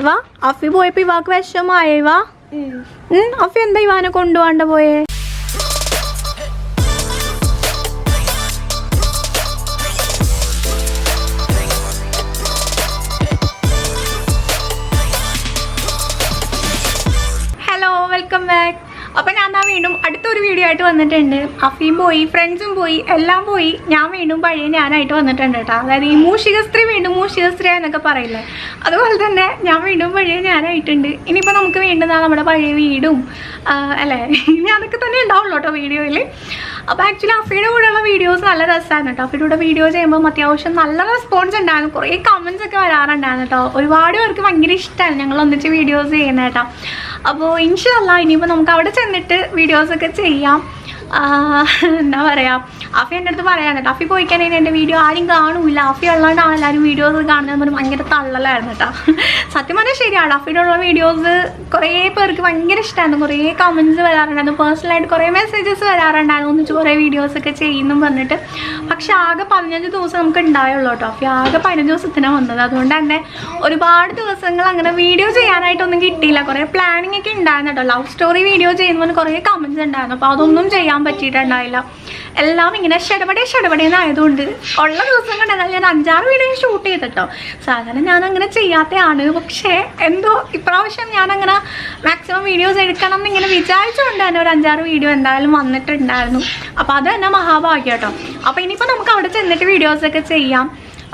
ഇവ അഫി പോയപ്പോ ഇവാക്ക് വിഷമായ ഇവ അഫി എന്താ ഇവാനെ കൊണ്ടുപോകാണ്ട പോയേ? Hello, welcome back. അപ്പം ഞാൻ വീണ്ടും അടുത്തൊരു വീഡിയോ ആയിട്ട് വന്നിട്ടുണ്ട്. അഫിയും പോയി, ഫ്രണ്ട്സും പോയി, എല്ലാം പോയി. ഞാൻ വീണ്ടും പഴയ ഞാനായിട്ട് വന്നിട്ടുണ്ട് കേട്ടോ. അതായത് ഈ മൂഷികസ്ത്രീ വീണ്ടും മൂഷികസ്ത്രീ എന്നൊക്കെ പറയില്ലേ, അതുപോലെ തന്നെ ഞാൻ വീണ്ടും പഴയ ഞാനായിട്ടുണ്ട്. ഇനിയിപ്പോൾ നമുക്ക് വേണ്ടുന്നതാണ് നമ്മുടെ പഴയ വീടും അല്ലേ, ഇനി അതൊക്കെ തന്നെ ഉണ്ടാവുള്ളൂ കേട്ടോ വീഡിയോയിൽ. അപ്പോൾ ആക്ച്വലി അഫിയുടെ കൂടെയുള്ള വീഡിയോസ് നല്ല രസമാണ് കേട്ടോ. അഫിയുടെ കൂടെ വീഡിയോ ചെയ്യുമ്പോൾ അത്യാവശ്യം നല്ല റെസ്പോൺസ് ഉണ്ടായിരുന്നു. കുറേ കമൻസ് ഒക്കെ വരാറുണ്ടായിരുന്നു കേട്ടോ. ഒരുപാട് പേർക്ക് ഭയങ്കര ഇഷ്ടമാണ് ഞങ്ങൾ ഒന്നിച്ച് വീഡിയോസ് ചെയ്യുന്നത് കേട്ടോ. അപ്പോൾ ഇൻഷാ അല്ലാഹ് ഇനിയിപ്പോൾ നമുക്ക് അവിടെ ചെന്നിട്ട് വീഡിയോസൊക്കെ ചെയ്യാം. എന്താ പറയുക, അഫി എൻ്റെ അടുത്ത് പറയാൻ കേട്ടോ, അഫി പോയിക്കാണെങ്കിൽ എൻ്റെ വീഡിയോ ആരും കാണൂല, അഫി ഉള്ളതുകൊണ്ടാണ് എല്ലാവരും വീഡിയോസ് കാണുന്നത് ഭയങ്കര തള്ളലായിരുന്നു കേട്ടോ. സത്യം പറഞ്ഞാൽ ശരിയാണ്. അഫിയുടെ ഉള്ള വീഡിയോസ് കുറേ പേർക്ക് ഭയങ്കര ഇഷ്ടമായിരുന്നു. കുറേ കമൻറ്റ്സ് വരാറുണ്ടായിരുന്നു, പേഴ്സണലായിട്ട് കുറേ മെസ്സേജസ് വരാറുണ്ടായിരുന്നു, ഒന്നിച്ച് കുറേ വീഡിയോസൊക്കെ ചെയ്യുന്നു പറഞ്ഞിട്ട്. പക്ഷെ ആകെ 15 ദിവസം നമുക്ക് ഉണ്ടായുള്ളൂ കേട്ടോ. അഫി ആകെ 15 ദിവസത്തിനാണ് വന്നത്. അതുകൊണ്ട് തന്നെ ഒരുപാട് ദിവസങ്ങൾ അങ്ങനെ വീഡിയോ ചെയ്യാനായിട്ടൊന്നും കിട്ടിയില്ല. കുറേ പ്ലാനിങ് ഒക്കെ ഉണ്ടായിരുന്നു കേട്ടോ. ലവ് സ്റ്റോറി വീഡിയോ ചെയ്യുന്നതിന് കുറേ കമൻറ്റ്സ് ഉണ്ടായിരുന്നു. അപ്പോൾ അതൊന്നും ചെയ്യാൻ പറ്റിയിട്ടുണ്ടായില്ല. എല്ലാം ഇങ്ങനെ ഷടപടേന്നായതുകൊണ്ട് ഉള്ള ദിവസം കണ്ടാൽ ഞാൻ 5-6 വീഡിയോ ഷൂട്ട് ചെയ്തിട്ടോ. സാധാരണ ഞാൻ അങ്ങനെ ചെയ്യാത്തതാണ്. പക്ഷേ എന്തോ ഇപ്രാവശ്യം ഞാനങ്ങനെ മാക്സിമം വീഡിയോസ് എടുക്കണം എന്നിങ്ങനെ വിചാരിച്ചുകൊണ്ട് തന്നെ ഒരു 5-6 വീഡിയോ എന്തായാലും വന്നിട്ടുണ്ടായിരുന്നു. അപ്പോൾ അത് തന്നെ മഹാഭാഗ്യം കേട്ടോ. അപ്പോൾ ഇനിയിപ്പോൾ നമുക്ക് അവിടെ ചെന്നിട്ട് വീഡിയോസൊക്കെ ചെയ്യാം.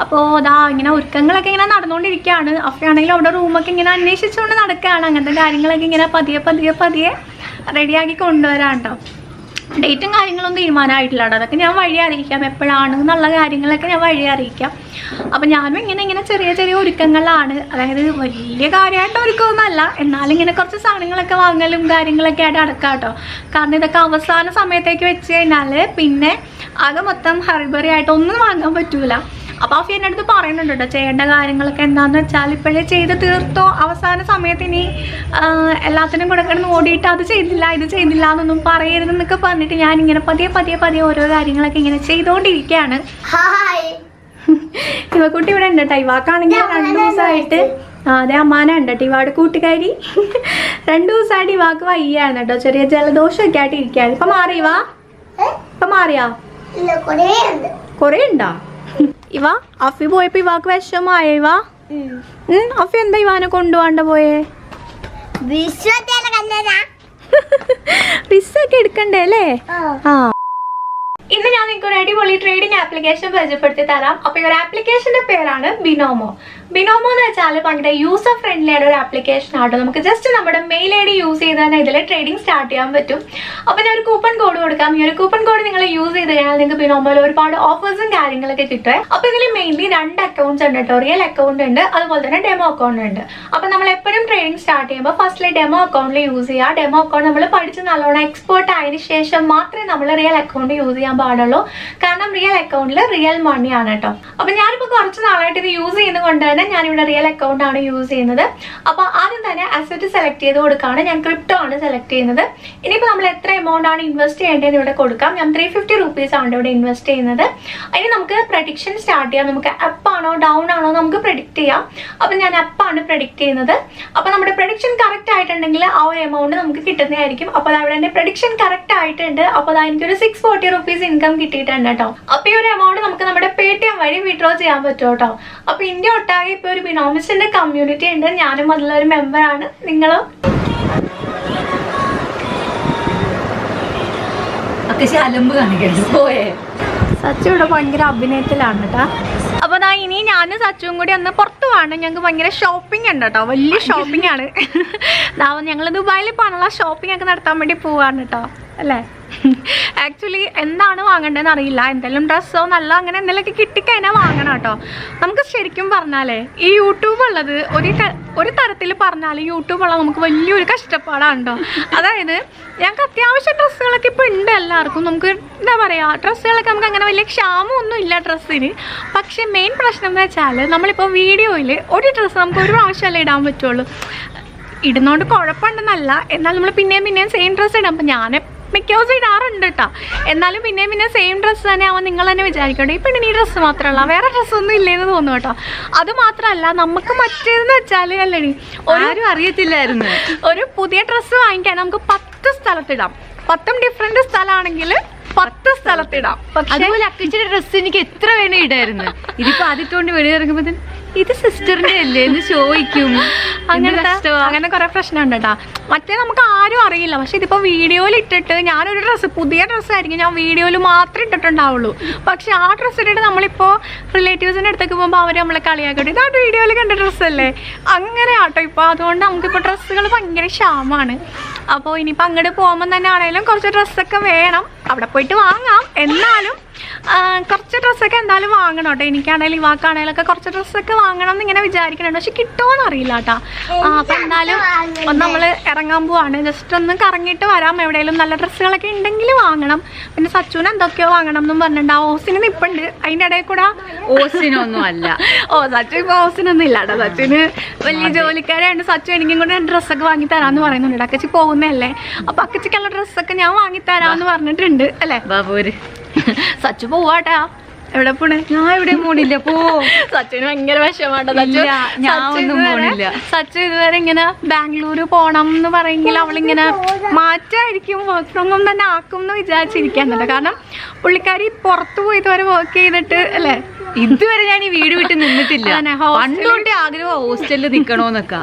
അപ്പോൾ അതാ ഇങ്ങനെ ഒരുക്കങ്ങളൊക്കെ ഇങ്ങനെ നടന്നുകൊണ്ടിരിക്കുകയാണ്. അഫയാണെങ്കിലും അവിടെ റൂമൊക്കെ ഇങ്ങനെ അന്വേഷിച്ചുകൊണ്ട് നടക്കുകയാണ്. അങ്ങനത്തെ കാര്യങ്ങളൊക്കെ ഇങ്ങനെ പതിയെ റെഡിയാക്കി കൊണ്ടുവരാം കേട്ടോ. ഡേറ്റും കാര്യങ്ങളൊന്നും തീരുമാനമായിട്ടില്ല കേട്ടോ. അതൊക്കെ ഞാൻ വഴി അറിയിക്കാം, എപ്പോഴാണ് എന്നുള്ള കാര്യങ്ങളൊക്കെ ഞാൻ വഴി അറിയിക്കാം. അപ്പം ഞാനും ഇങ്ങനെ ചെറിയ ഒരുക്കങ്ങളാണ്. അതായത് വലിയ കാര്യമായിട്ട് ഒരുക്കമൊന്നുമല്ല, എന്നാലും ഇങ്ങനെ കുറച്ച് സാധനങ്ങളൊക്കെ വാങ്ങലും കാര്യങ്ങളൊക്കെ ആയിട്ട് അടക്കാം കേട്ടോ. കാരണം ഇതൊക്കെ അവസാന സമയത്തേക്ക് വെച്ച് കഴിഞ്ഞാൽ പിന്നെ ആകെ മൊത്തം ഹറിബറി ആയിട്ട് ഒന്നും വാങ്ങാൻ പറ്റൂല. അപ്പോൾ അഫി എൻ്റെ അടുത്ത് പറയുന്നുണ്ട് കേട്ടോ, ചെയ്യേണ്ട കാര്യങ്ങളൊക്കെ എന്താണെന്ന് വെച്ചാൽ ഇപ്പോഴേ ചെയ്ത് തീർത്തോ, അവസാന സമയത്ത് ഇനി എല്ലാത്തിനും കൂടെ കിടന്ന് ഓടിയിട്ട് അത് ചെയ്തില്ല ഇത് ചെയ്തില്ല എന്നൊന്നും പറയരുതെന്നൊക്കെ പറഞ്ഞിട്ട് ഞാനിങ്ങനെ പതിയെ ഓരോ കാര്യങ്ങളൊക്കെ ഇങ്ങനെ ചെയ്തുകൊണ്ടിരിക്കുകയാണ്. ഇവക്കുട്ടി ഇവിടെ ഉണ്ട് കേട്ടോ. ഇവാക്കാണെങ്കിൽ 2 ദിവസമായിട്ട് അതെ അമ്മാന ഉണ്ട് കേട്ടോ, ഇവാട് കൂട്ടുകാരി. 2 ദിവസമായിട്ട് ഇവാക്ക് വയ്യാണ് കേട്ടോ. ചെറിയ ജലദോഷമൊക്കെ ആയിട്ട് ഇരിക്കുകയാണ്. ഇപ്പം മാറിയവാ? ഇപ്പം മാറിയാ? കുറേ ഉണ്ടോ? ഇവ അഫി പോയപ്പോ ഇവാക്ക് വിഷമായ ഇവ അഫി എന്താ ഇവാനെ കൊണ്ടുപോകാണ്ട പോയേ? വിസൊക്കെ എടുക്കണ്ടേ അല്ലേ? ആ, ഇന്ന് ഞാൻ നിങ്ങൾക്ക് ഒരു അടിപൊളി ട്രേഡിംഗ് ആപ്ലിക്കേഷൻ പരിചയപ്പെടുത്തി തരാം. അപ്പോൾ ഈ ഒരു ആപ്ലിക്കേഷന്റെ പേരാണ് ബിനോമോ. ബിനോമോ എന്ന് വെച്ചാൽ ഭയങ്കര യൂസർ ഫ്രണ്ട്ലി ആയിട്ട് ഒരു ആപ്ലിക്കേഷൻ ആട്ടോ. നമുക്ക് ജസ്റ്റ് നമ്മുടെ മെയിൽ ID യൂസ് ചെയ്ത് തന്നെ ഇതിൽ ട്രേഡിംഗ് സ്റ്റാർട്ട് ചെയ്യാൻ പറ്റും. അപ്പോൾ ഞാൻ ഒരു കൂപ്പൺ കോഡ് കൊടുക്കാം. ഈ ഒരു കൂപ്പൺ കോഡ് നിങ്ങൾ യൂസ് ചെയ്ത് കഴിഞ്ഞാൽ നിങ്ങൾക്ക് ബിനോമോയിൽ ഒരുപാട് ഓഫേഴ്സും കാര്യങ്ങളൊക്കെ കിട്ടും. അപ്പോൾ ഇതിൽ മെയിൻലി 2 അക്കൗണ്ട്സ് ഉണ്ട് കേട്ടോ. റിയൽ അക്കൗണ്ട് ഉണ്ട്, അതുപോലെ തന്നെ ഡെമോ അക്കൗണ്ട് ഉണ്ട്. അപ്പോൾ നമ്മൾ എപ്പോഴും ട്രേഡിംഗ് സ്റ്റാർട്ട് ചെയ്യുമ്പോൾ ഫസ്റ്റിലെ ഡെമോ അക്കൗണ്ടിൽ യൂസ് ചെയ്യുക. ഡെമോ അക്കൗണ്ട് നമ്മൾ പഠിച്ച് നല്ലോണം എക്സ്പേർട്ട് ആയതിനു ശേഷം മാത്രമേ നമ്മൾ റിയൽ അക്കൗണ്ട് യൂസ് ചെയ്യാൻ പാടുള്ളൂ. കാരണം റിയൽ അക്കൗണ്ടിൽ റിയൽ മണി ആണ് കേട്ടോ. അപ്പോൾ ഞാനിപ്പോൾ കുറച്ച് നാളായിട്ട് ഇത് യൂസ് ചെയ്യുന്നത് കൊണ്ട് തന്നെ ഞാനിവിടെ റിയൽ അക്കൗണ്ട് ആണ് യൂസ് ചെയ്യുന്നത്. അപ്പോൾ ആദ്യം തന്നെ അസറ്റ് സെലക്ട് ചെയ്ത് കൊടുക്കുകയാണ്. ഞാൻ ക്രിപ്റ്റോ ആണ് സെലക്ട് ചെയ്യുന്നത്. ഇനിയിപ്പോൾ നമ്മൾ എത്ര എമൗണ്ട് ആണ് ഇൻവെസ്റ്റ് ചെയ്യേണ്ടതെന്ന് ഇവിടെ കൊടുക്കാം. ഞാൻ 350 rupees ആണ് ഇവിടെ ഇൻവെസ്റ്റ് ചെയ്യുന്നത്. അതിന് നമുക്ക് പ്രഡിക്ഷൻ സ്റ്റാർട്ട് ചെയ്യാം. നമുക്ക് അപ്പ് ആണോ ഡൗൺ ആണോ നമുക്ക് പ്രെഡിക്റ്റ് ചെയ്യാം. അപ്പോൾ ഞാൻ അപ്പാണ് പ്രെഡിക്റ്റ് ചെയ്യുന്നത്. അപ്പോൾ നമ്മുടെ പ്രഡിക്ഷൻ കറക്റ്റ് ആയിട്ടുണ്ടെങ്കിൽ ആ ഒരു എമൗണ്ട് നമുക്ക് കിട്ടുന്നതായിരിക്കും. അപ്പോൾ അവിടെ എൻ്റെ പ്രഡിക്ഷൻ കറക്റ്റ് ആയിട്ടുണ്ട്. അപ്പോൾ അത് എനിക്കൊരു 640 rupees ഇൻകം കിട്ടിയിട്ടുണ്ട് കേട്ടോ. അപ്പോൾ ഈ ഒരു എമൗണ്ട് നമുക്ക് നമ്മുടെ Paytm വഴി വിഡ്രോ ചെയ്യാൻ പറ്റും കേട്ടോ. അപ്പോൾ ഇന്ത്യ ഒട്ടാകെ ഇപ്പോൾ ഒരു ബിനോമിസിന്റെ കമ്മ്യൂണിറ്റി ഉണ്ട്. ഞാനും അതിലൊരു മെമ്പറാണ്. നിങ്ങളോ? സച്ചു ഇവിടെ ഭയങ്കര അഭിനയത്തിലാണ് കേട്ടോ. അപ്പൊ ഇനി ഞാനും സച്ചുവും കൂടി ഒന്ന് പുറത്തു പോകണം. ഞങ്ങൾക്ക് ഭയങ്കര ഷോപ്പിംഗ് ഉണ്ട് കേട്ടോ. വലിയ ഷോപ്പിംഗ് ആണ്. ഞങ്ങൾ ദുബായിൽ പോകാനുള്ള ഷോപ്പിംഗ് ഒക്കെ നടത്താൻ വേണ്ടി പോവാണ് കേട്ടോ. അല്ലേ? ആക്ച്വലി എന്താണ് വാങ്ങേണ്ടതെന്ന് അറിയില്ല. എന്തെങ്കിലും ഡ്രസ്സോ നല്ല അങ്ങനെ എന്തെങ്കിലുമൊക്കെ കിട്ടിക്കഴിഞ്ഞാൽ വാങ്ങണം കേട്ടോ. നമുക്ക് ശരിക്കും പറഞ്ഞാലേ ഈ യൂട്യൂബ് ഉള്ളത് ഒരു തരത്തിൽ പറഞ്ഞാൽ യൂട്യൂബ് ഉള്ളത് നമുക്ക് വലിയൊരു കഷ്ടപ്പാടാണ് കേട്ടോ. അതായത് ഞങ്ങൾക്ക് അത്യാവശ്യം ഡ്രസ്സുകളൊക്കെ ഇപ്പോൾ ഉണ്ട് എല്ലാവർക്കും. നമുക്ക് എന്താ പറയുക, ഡ്രസ്സുകളൊക്കെ നമുക്ക് അങ്ങനെ വലിയ ക്ഷാമമൊന്നും ഇല്ല ഡ്രസ്സിന്. പക്ഷേ മെയിൻ പ്രശ്നം എന്ന് വെച്ചാൽ നമ്മളിപ്പോൾ വീഡിയോയിൽ ഒരു ഡ്രസ്സ് നമുക്ക് ഒരു പ്രാവശ്യമല്ലേ ഇടാൻ പറ്റുള്ളൂ. ഇടുന്നതുകൊണ്ട് കുഴപ്പമുണ്ടെന്നല്ല, എന്നാൽ നമ്മൾ പിന്നെയും സെയിം ഡ്രസ്സ് ഇടാം. അപ്പം ഞാൻ മിക്ക ദിവസം ഇടാറുണ്ട് കേട്ടോ. എന്നാലും പിന്നെ സെയിം ഡ്രസ്സ് തന്നെ ആവാൻ നിങ്ങൾ തന്നെ വിചാരിക്കട്ടെ, ഈ പെണ്ണിന് ഈ ഡ്രസ്സ് മാത്രമല്ല വേറെ ഡ്രസ്സൊന്നും ഇല്ലേന്ന് തോന്നും കേട്ടോ. അത് മാത്രമല്ല നമുക്ക് മറ്റേതെന്ന് വെച്ചാൽ അല്ലേ ആരും അറിയത്തില്ലായിരുന്നു, ഒരു പുതിയ ഡ്രസ്സ് വാങ്ങിക്കാൻ നമുക്ക് 10 സ്ഥലത്തിടാം. 10 ഡിഫറെന്റ് സ്ഥലമാണെങ്കിൽ 10 സ്ഥലത്തിടാം. അതുപോലെ അക്കിച്ചിയുടെ ഡ്രസ്സ് എനിക്ക് എത്ര വേണേ ഇടായിരുന്നു. ഇതിപ്പോ ആദ്യത്തോണ്ട് വെളിയിറങ്ങുമ്പോ ഇത് സിസ്റ്ററിന്റെ അല്ലേ എന്ന് ചോദിക്കും. അങ്ങനെ കുറെ പ്രശ്നമുണ്ട് കേട്ടോ. മറ്റേ നമുക്ക് ആരും അറിയില്ല. പക്ഷെ ഇതിപ്പോ വീഡിയോയിൽ ഇട്ടിട്ട് ഞാനൊരു ഡ്രസ്സ് പുതിയ ഡ്രസ്സായിരിക്കും ഞാൻ വീഡിയോയിൽ മാത്രമേ ഇട്ടിട്ടുണ്ടാവുള്ളൂ. പക്ഷെ ആ ഡ്രസ്സ് ഇട്ടിട്ട് നമ്മളിപ്പോൾ റിലേറ്റീവ്സിൻ്റെ അടുത്തേക്ക് പോകുമ്പോൾ അവർ നമ്മളെ കളിയാക്കട്ടെ, ഇതാ വീഡിയോയിൽ കണ്ട ഡ്രസ്സല്ലേ, അങ്ങനെ ആട്ടോ ഇപ്പോൾ. അതുകൊണ്ട് നമുക്കിപ്പോൾ ഡ്രസ്സുകൾ ഭയങ്കര ക്ഷാമമാണ്. അപ്പോൾ ഇനിയിപ്പോൾ അങ്ങോട്ട് പോകുമ്പോൾ തന്നെ ആണെങ്കിലും കുറച്ച് ഡ്രസ്സൊക്കെ വേണം. അവിടെ പോയിട്ട് വാങ്ങാം, എന്നാലും കുറച്ച് ഡ്രസ്സൊക്കെ എന്തായാലും വാങ്ങണം കേട്ടോ. എനിക്കാണെങ്കിലും ഇവാക്കാണെങ്കിലും ഒക്കെ കുറച്ച് ഡ്രസ്സൊക്കെ വാങ്ങണം എന്ന് ഇങ്ങനെ വിചാരിക്കുന്നുണ്ട്. പക്ഷെ കിട്ടുമോയെന്ന് അറിയില്ല കേട്ടോ. അപ്പം എന്തായാലും ഒന്ന് നമ്മൾ ഇറങ്ങാൻ പോവാണ്. ജസ്റ്റ് ഒന്ന് കറങ്ങിയിട്ട് വരാം. എവിടെയെങ്കിലും നല്ല ഡ്രസ്സുകളൊക്കെ ഉണ്ടെങ്കിൽ വാങ്ങണം. പിന്നെ സച്ചുവിന് എന്തൊക്കെയോ വാങ്ങണം എന്നും പറഞ്ഞിട്ടുണ്ട്. ആ ഓസിന് നിൽപ്പുണ്ട്. അതിൻ്റെ ഇടയിൽ കൂടെ ഓസിനൊന്നും അല്ല. സച്ചു ഇപ്പോൾ ഓസിനൊന്നും ഇല്ല കേട്ടോ. സച്ചുവിന് വലിയ ജോലിക്കാരായതുകൊണ്ട് സച്ചു എനിക്കും കൂടെ ഡ്രസ്സൊക്കെ വാങ്ങി തരാമെന്ന് പറയുന്നുണ്ട്. അക്കച്ചി പോകുന്നതല്ലേ, അപ്പം അക്കച്ചിക്കുള്ള ഡ്രസ്സൊക്കെ ഞാൻ വാങ്ങിത്തരാമെന്ന് പറഞ്ഞിട്ടുണ്ട് അല്ലേ ബാബൂര്. സച്ചു പോവാട്ടാ. എവിടെ പോണേ? ഞാൻ എവിടെയും പോണില്ല. പോ. സച്ചുവിന് ഭയങ്കര വിഷമാട്ടോ. സച്ചു ഇതുവരെ ഇങ്ങനെ ബാംഗ്ലൂർ പോണം എന്ന് പറയെങ്കിൽ അവളിങ്ങനെ മാറ്റായിരിക്കും, വർക്ക് ഫ്രം ഹോം തന്നെ ആക്കും എന്ന് വിചാരിച്ചിരിക്കാന്നുണ്ട്. കാരണം പുള്ളിക്കാരി പുറത്തു പോയി ഇതുവരെ വർക്ക് ചെയ്തിട്ട് അല്ലേ, ഇതുവരെ ഞാൻ ഈ വീട് വിട്ട് നിന്നിട്ടില്ല. പണ്ടോട്ടെ ആഗ്രഹം ഹോസ്റ്റലിൽ നിക്കണോന്നൊക്കെ,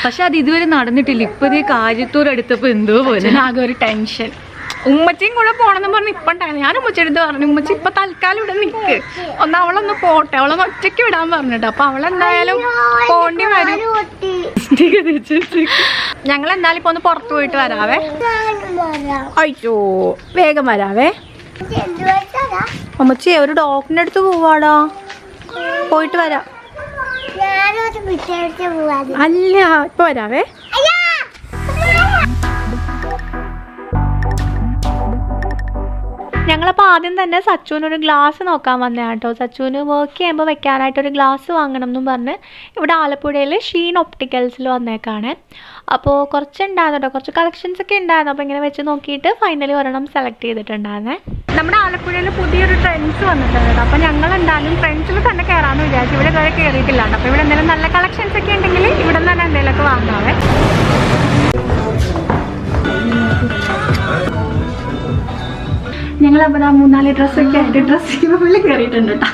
പക്ഷെ അത് ഇതുവരെ നടന്നിട്ടില്ല. ഇപ്പതേ കാര്യത്തോടെടുത്തപ്പോ എന്തോ പോലെ ആകെ ഒരു ടെൻഷൻ. ഉമ്മച്ചിയും കൂടെ പോണെന്ന് പറഞ്ഞ് ഇപ്പം ഉണ്ടായിരുന്നു. ഞാൻ ഉമ്മച്ചെടുത്ത് പറഞ്ഞു, ഉമ്മച്ചി ഇപ്പൊ തൽക്കാലം ഇവിടെ നിൽക്ക്, അവളൊന്ന് പോട്ടെ, അവളൊന്ന് ഒറ്റയ്ക്ക് വിടാൻ പറഞ്ഞിട്ട്. അപ്പൊ അവളെന്തായാലും പോണ്ടി വരും. ഞങ്ങൾ എന്തായാലും ഇപ്പൊ ഒന്ന് പുറത്തു പോയിട്ട് വരാവേ. അയ്യോ വേഗം വരാവേ. ഉമ്മച്ചി ഒരു ഡോക്ടറിന്റെ അടുത്ത് പോവാടാ, പോയിട്ട് വരാം. അല്ല ഇപ്പൊ വരാവേ. ഞങ്ങളപ്പോൾ ആദ്യം തന്നെ സച്ചുവിനൊരു ഗ്ലാസ് നോക്കാൻ വന്നതാണ് കേട്ടോ. സച്ചുവിന് വർക്ക് ചെയ്യുമ്പോൾ വെക്കാനായിട്ടൊരു ഗ്ലാസ് വാങ്ങണം എന്നും പറഞ്ഞ് ഇവിടെ ആലപ്പുഴയിൽ ഷീൻ ഒപ്റ്റിക്കൽസിൽ വന്നേക്കാണ്. അപ്പോൾ കുറച്ചുണ്ടായിരുന്നു കേട്ടോ, കുറച്ച് കളക്ഷൻസ് ഒക്കെ ഉണ്ടായിരുന്നു. അപ്പോൾ ഇങ്ങനെ വെച്ച് നോക്കിയിട്ട് ഫൈനലി ഒരെണ്ണം സെലക്ട് ചെയ്തിട്ടുണ്ടായിരുന്നേ. നമ്മുടെ ആലപ്പുഴയിൽ പുതിയൊരു ട്രെൻഡ്സ് വന്നിട്ടുണ്ട് കേട്ടോ. അപ്പോൾ ഞങ്ങൾ എന്തായാലും ട്രെൻഡ്സിൽ തന്നെ കയറാമെന്ന് വിചാരിച്ചു. ഇവിടെ ഇതുവരെ കയറിയിട്ടില്ല കേട്ടോ. അപ്പോൾ ഇവിടെ എന്തെങ്കിലും നല്ല കളക്ഷൻസ് ഒക്കെ ഉണ്ടെങ്കിൽ ഇവിടെ നിന്ന് തന്നെ എന്തെങ്കിലുമൊക്കെ വാങ്ങാവേ. ഞങ്ങളപ്പോൾ ആ 3-4 ഡ്രസ്സൊക്കെ ആയിട്ട് ഡ്രസ്സിങ് റൂമിൽ കയറിയിട്ടുണ്ട് കേട്ടോ.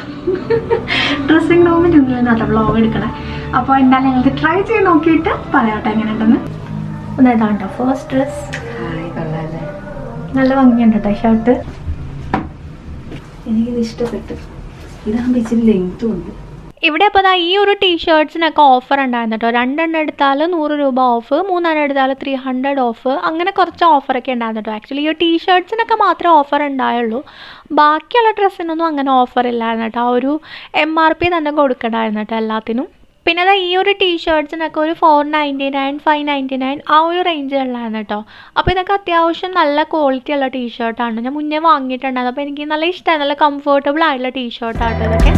ഡ്രസ്സിങ് റൂമിൻ്റെ ഉള്ളിൽ നിന്നാട്ടോ വ്ളോഗ് എടുക്കണേ. അപ്പോൾ എന്തായാലും ഞങ്ങൾക്ക് ട്രൈ ചെയ്ത് നോക്കിയിട്ട് പറയാട്ടോ എങ്ങനെയുണ്ടെന്ന്. ഒന്ന് ഇതാണ് കേട്ടോ ഫസ്റ്റ് ഡ്രസ്. നല്ല ഭംഗിയുണ്ട് കേട്ടോ ഷർട്ട്. എനിക്കിത് ഇഷ്ടപ്പെട്ടു. ഇതാകുമ്പോൾ ഇച്ചിരി ലെങ്ത്തും ഉണ്ട്. ഇവിടെ അപ്പോൾ ഈ ഒരു ടീഷർട്ട്സിനൊക്കെ ഓഫർ ഉണ്ടായിരുന്നു കേട്ടോ. 2 എണ്ണം എടുത്താൽ 100 രൂപ ഓഫ്, 3 എണ്ണം എടുത്താൽ 300 ഓഫ്, അങ്ങനെ കുറച്ച് ഓഫറൊക്കെ ഉണ്ടായിരുന്നു കേട്ടോ. ആക്ച്വലി ഈ ടീഷർട്ട്സിനൊക്കെ മാത്രമേ ഓഫർ ഉണ്ടായുള്ളൂ. ബാക്കിയുള്ള ഡ്രസ്സിനൊന്നും അങ്ങനെ ഓഫർ ഇല്ലായിരുന്നു കേട്ടോ. ആ ഒരു MRP തന്നെ കൊടുക്കണമായിരുന്നു കേട്ടോ എല്ലാത്തിനും. പിന്നെ ഈ ഒരു ടീഷർട്ട്സിനൊക്കെ ഒരു 499, 599 ആ ഒരു റേഞ്ചിലുള്ളായിരുന്നു കേട്ടോ. അപ്പോൾ ഇതൊക്കെ അത്യാവശ്യം നല്ല ക്വാളിറ്റി ഉള്ള ടീഷർട്ടാണ്. ഞാൻ മുന്നേ വാങ്ങിയിട്ടുണ്ടായിരുന്നു. അപ്പോൾ എനിക്ക് നല്ല ഇഷ്ടമായി, നല്ല കംഫർട്ടബിൾ ആയിട്ടുള്ള ടീഷർട്ടാണ് ഇതൊക്കെ.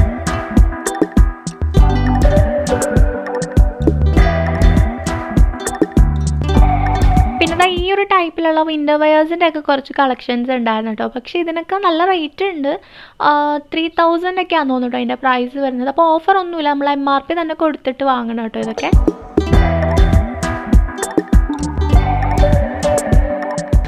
പിന്നെ ഈ ഒരു ടൈപ്പിലുള്ള വിൻ്റർ വെയേഴ്സിൻ്റെ ഒക്കെ കുറച്ച് കളക്ഷൻസ് ഉണ്ടായിരുന്നു കേട്ടോ. പക്ഷേ ഇതിനൊക്കെ നല്ല റേറ്റ് ഉണ്ട്. 3000 ഒക്കെ ആണെന്ന് തോന്നുന്നു കേട്ടോ അതിൻ്റെ പ്രൈസ് വരുന്നത്. അപ്പോൾ ഓഫർ ഒന്നുമില്ല, നമ്മൾ MRP തന്നെ കൊടുത്തിട്ട് വാങ്ങണം കേട്ടോ ഇതൊക്കെ.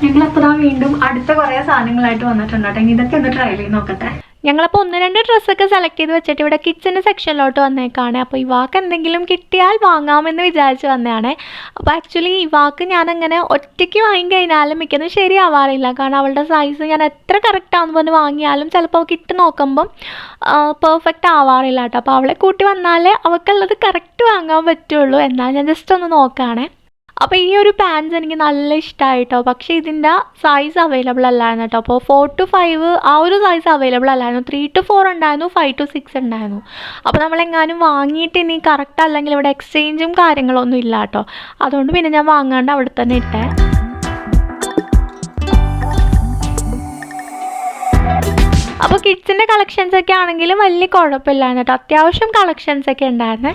ഞങ്ങളപ്പോൾ വീണ്ടും അടുത്ത കുറേ സാധനങ്ങളായിട്ട് വന്നിട്ടുണ്ട് കേട്ടോ. ഇനി ഇതൊക്കെ ഒന്ന് ട്രൈ ചെയ്ത് നോക്കട്ടെ. ഞങ്ങളപ്പോൾ 1-2 ഡ്രസ്സൊക്കെ സെലക്ട് ചെയ്ത് വെച്ചിട്ട് ഇവിടെ കിച്ചൻ്റെ സെക്ഷനിലോട്ട് വന്നേക്കാണ്. അപ്പോൾ ഇവാക്ക് എന്തെങ്കിലും കിട്ടിയാൽ വാങ്ങാമെന്ന് വിചാരിച്ച് വന്നതാണ്. അപ്പോൾ ആക്ച്വലി ഇവാക്ക് ഞാനങ്ങനെ ഒറ്റയ്ക്ക് വാങ്ങിക്കഴിഞ്ഞാലും മിക്കതും ശരിയാവാറില്ല. കാരണം അവളുടെ സൈസ് ഞാൻ എത്ര കറക്റ്റാണെന്ന് പറഞ്ഞ് വാങ്ങിയാലും ചിലപ്പോൾ അവൾക്ക് ഇട്ട് നോക്കുമ്പം പെർഫെക്റ്റ് ആവാറില്ല കേട്ടോ. അപ്പോൾ അവളെ കൂട്ടി വന്നാലേ അവൾക്കുള്ളത് കറക്റ്റ് വാങ്ങാൻ പറ്റുള്ളൂ. എന്നാൽ ഞാൻ ജസ്റ്റ് ഒന്ന് നോക്കുകയാണേ. അപ്പോൾ ഈ ഒരു പാൻസ് എനിക്ക് നല്ല ഇഷ്ടമായിട്ടോ. പക്ഷേ ഇതിൻ്റെ സൈസ് അവൈലബിൾ അല്ലായിരുന്നു കേട്ടോ. അപ്പോൾ 4 to 5 ആ ഒരു സൈസ് അവൈലബിൾ അല്ലായിരുന്നു. 3 to 4 ഉണ്ടായിരുന്നു, 5 to 6 ഉണ്ടായിരുന്നു. അപ്പോൾ നമ്മളെങ്ങാനും വാങ്ങിയിട്ട് ഇനി കറക്റ്റ് അല്ലെങ്കിൽ ഇവിടെ എക്സ്ചേഞ്ചും കാര്യങ്ങളൊന്നും ഇല്ല കേട്ടോ. അതുകൊണ്ട് പിന്നെ ഞാൻ വാങ്ങാണ്ട് അവിടെ തന്നെ ഇട്ടേ. അപ്പോൾ കിഡ്സിൻ്റെ കളക്ഷൻസൊക്കെ ആണെങ്കിലും വലിയ കുഴപ്പമില്ലായിരുന്നു കേട്ടോ. അത്യാവശ്യം കളക്ഷൻസൊക്കെ ഉണ്ടായിരുന്നേ.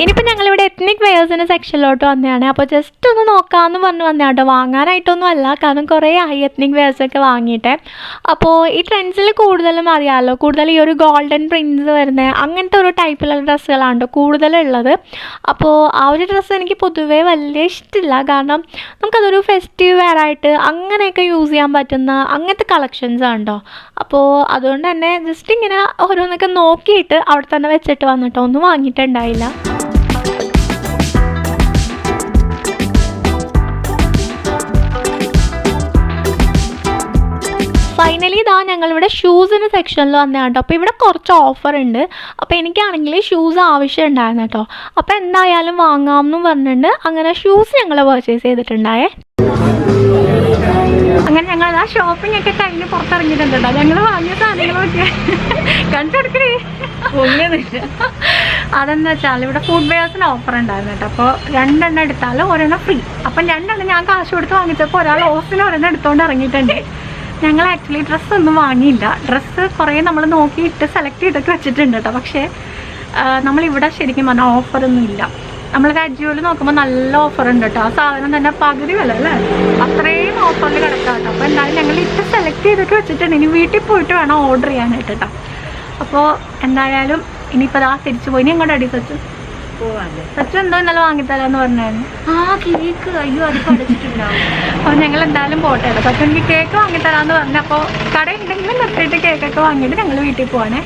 ഇനിയിപ്പോൾ ഞങ്ങളിവിടെ എത്നിക് വെയേഴ്സിൻ്റെ സെക്ഷനിലോട്ട് വന്നതാണ്. അപ്പോൾ ജസ്റ്റ് ഒന്ന് നോക്കാമെന്ന് പറഞ്ഞ് വന്നതാണ് കേട്ടോ. വാങ്ങാനായിട്ടൊന്നും അല്ല, കാരണം കുറേ ആയി എത്നിക് വെയേഴ്സൊക്കെ വാങ്ങിയിട്ട്. അപ്പോൾ ഈ ട്രെൻഡ്സിൽ കൂടുതലും അറിയാമല്ലോ, കൂടുതൽ ഈ ഒരു ഗോൾഡൻ പ്രിൻസ് വരുന്നത് അങ്ങനത്തെ ഒരു ടൈപ്പിലുള്ള ഡ്രസ്സുകളാണ് കേട്ടോ കൂടുതലുള്ളത്. അപ്പോൾ ആ ഒരു ഡ്രസ്സ് എനിക്ക് പൊതുവേ വലിയ ഇഷ്ടമില്ല, കാരണം നമുക്കതൊരു ഫെസ്റ്റീവ് വെയർ ആയിട്ട് അങ്ങനെയൊക്കെ യൂസ് ചെയ്യാൻ പറ്റുന്ന അങ്ങനത്തെ കളക്ഷൻസ് ആണ് കേട്ടോ. അപ്പോൾ അതുകൊണ്ട് തന്നെ ജസ്റ്റ് ഇങ്ങനെ ഓരോന്നൊക്കെ നോക്കിയിട്ട് അവിടെ തന്നെ വെച്ചിട്ട് വന്നിട്ടോ, ഒന്നും വാങ്ങിയിട്ടുണ്ടായില്ല. ഫൈനലി ഇതാ ഞങ്ങളിവിടെ ഷൂസിൻ്റെ സെക്ഷനിൽ വന്നതാണ് കേട്ടോ. അപ്പോൾ ഇവിടെ കുറച്ച് ഓഫർ ഉണ്ട്. അപ്പോൾ എനിക്കാണെങ്കിൽ ഷൂസ് ആവശ്യം ഉണ്ടായിരുന്നു കേട്ടോ. അപ്പോൾ എന്തായാലും വാങ്ങാമെന്നും പറഞ്ഞിട്ടുണ്ട്. അങ്ങനെ ഷൂസ് ഞങ്ങൾ പർച്ചേസ് ചെയ്തിട്ടുണ്ടായേ. അങ്ങനെ ഞങ്ങൾ ആ ഷോപ്പിംഗ് ഒക്കെ കഴിഞ്ഞ് പുറത്തിറങ്ങിയിട്ടുണ്ട് കേട്ടോ. ഞങ്ങൾ വാങ്ങിയ സാധനങ്ങളൊക്കെ കണ്ടെടുക്കണേ. അതെന്താ വെച്ചാൽ ഇവിടെ ഫുഡ് വെയേഴ്സിന് ഓഫർ ഉണ്ടായിരുന്നു കേട്ടോ. അപ്പോൾ 2 എണ്ണം എടുത്താലും ഒരെണ്ണം ഫ്രീ. അപ്പം 2 എണ്ണം ഞാൻ കാശ് കൊടുത്ത് വാങ്ങിച്ചപ്പോൾ ഒരാൾ ഓഫിന് ഒരെണ്ണം എടുത്തുകൊണ്ട് ഇറങ്ങിയിട്ടുണ്ട്. ഞങ്ങൾ ആക്ച്വലി ഡ്രസ്സൊന്നും വാങ്ങിയില്ല. ഡ്രസ്സ് കുറേ നമ്മൾ നോക്കിയിട്ട് സെലക്ട് ചെയ്തൊക്കെ വെച്ചിട്ടുണ്ട് കേട്ടോ. പക്ഷേ നമ്മളിവിടെ ശരിക്കും പറഞ്ഞാൽ ഓഫറൊന്നും ഇല്ല. നമ്മൾ അജിയോയിൽ നോക്കുമ്പോൾ നല്ല ഓഫർ ഉണ്ട് കേട്ടോ. ആ സാധനം തന്നെ പകുതി വില അല്ലേ, അത്രയും ഓഫറിൽ കിടക്കാം കേട്ടോ. അപ്പോൾ എന്തായാലും ഞങ്ങൾ ഇട്ട് സെലക്ട് ചെയ്തൊക്കെ വെച്ചിട്ടുണ്ട്. ഇനി വീട്ടിൽ പോയിട്ട് വേണം ഓർഡർ ചെയ്യാനായിട്ട് കേട്ടോ. അപ്പോൾ എന്തായാലും ഇനിയിപ്പോൾ ആ തിരിച്ചു പോയി. ഇനി എങ്ങോട്ട് അടി സച്ചു എന്തോ ഇന്നലെ വാങ്ങിത്തരാന്ന് പറഞ്ഞായിരുന്നു. കേക്ക് അയ്യോ അത് പഠിച്ചിട്ടുണ്ടാവും. അപ്പോൾ ഞങ്ങൾ എന്തായാലും പോട്ടെ കേട്ടോ. പക്ഷെ എനിക്ക് കേക്ക് വാങ്ങിത്തരാമെന്ന് പറഞ്ഞു. അപ്പോൾ കട ഉണ്ടെങ്കിലും നിർത്തിയിട്ട് കേക്കൊക്കെ വാങ്ങിയിട്ട് ഞങ്ങൾ വീട്ടിൽ പോവാണേ.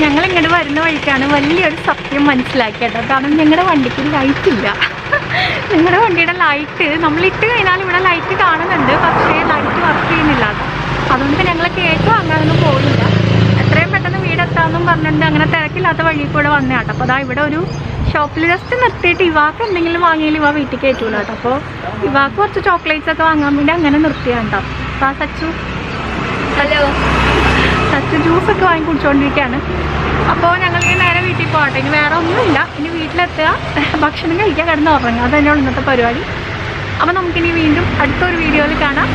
ഞങ്ങൾ ഇങ്ങോട്ട് വരുന്ന വഴിക്കാണ് വലിയൊരു സത്യം മനസ്സിലാക്കി കേട്ടോ. കാരണം ഞങ്ങളുടെ വണ്ടിക്ക് ലൈറ്റ് ഇല്ല. നിങ്ങളുടെ വണ്ടിയുടെ ലൈറ്റ് നമ്മളിട്ട് കഴിഞ്ഞാൽ ഇവിടെ ലൈറ്റ് കാണുന്നുണ്ട്, പക്ഷേ ലൈറ്റ് വർക്ക് ചെയ്യുന്നില്ല കേട്ടോ. അതുകൊണ്ട് ഞങ്ങൾ കേക്ക് വാങ്ങാനൊന്നും പോകില്ല. എത്രയും പെട്ടെന്ന് വീടെത്താമെന്നും പറഞ്ഞിട്ടുണ്ട്. അങ്ങനെ തിരക്കില്ലാത്ത വഴി കൂടെ വന്നേ കേട്ടോ. അപ്പോൾ അതാ ഇവിടെ ഒരു ഷോപ്പിൽ ജസ്റ്റ് നിർത്തിയിട്ട് ഇവാക്ക് എന്തെങ്കിലും വാങ്ങിയാലും ഇവ വീട്ടിൽ കയറ്റൂല കേട്ടോ. അപ്പോൾ ഇവാക്ക് കുറച്ച് ചോക്ലേറ്റ്സ് ഒക്കെ വാങ്ങാൻ വേണ്ടി അങ്ങനെ നിർത്തിയാണ് കേട്ടോ. അപ്പോൾ ആ സച്ചു ജ്യൂസൊക്കെ വാങ്ങി കുടിച്ചുകൊണ്ടിരിക്കുകയാണ്. അപ്പോൾ ഞങ്ങളിങ്ങനെ നേരെ വീട്ടിൽ പോകട്ടെ. ഇനി വേറെ ഒന്നുമില്ല. ഇനി വീട്ടിലെത്തുക, ഭക്ഷണം കഴിക്കാൻ കിടന്ന് ഉറങ്ങുക, അത് തന്നെയാണ് ഇന്നത്തെ പരിപാടി. അപ്പോൾ നമുക്കിനി വീണ്ടും അടുത്തൊരു വീഡിയോയിൽ കാണാം.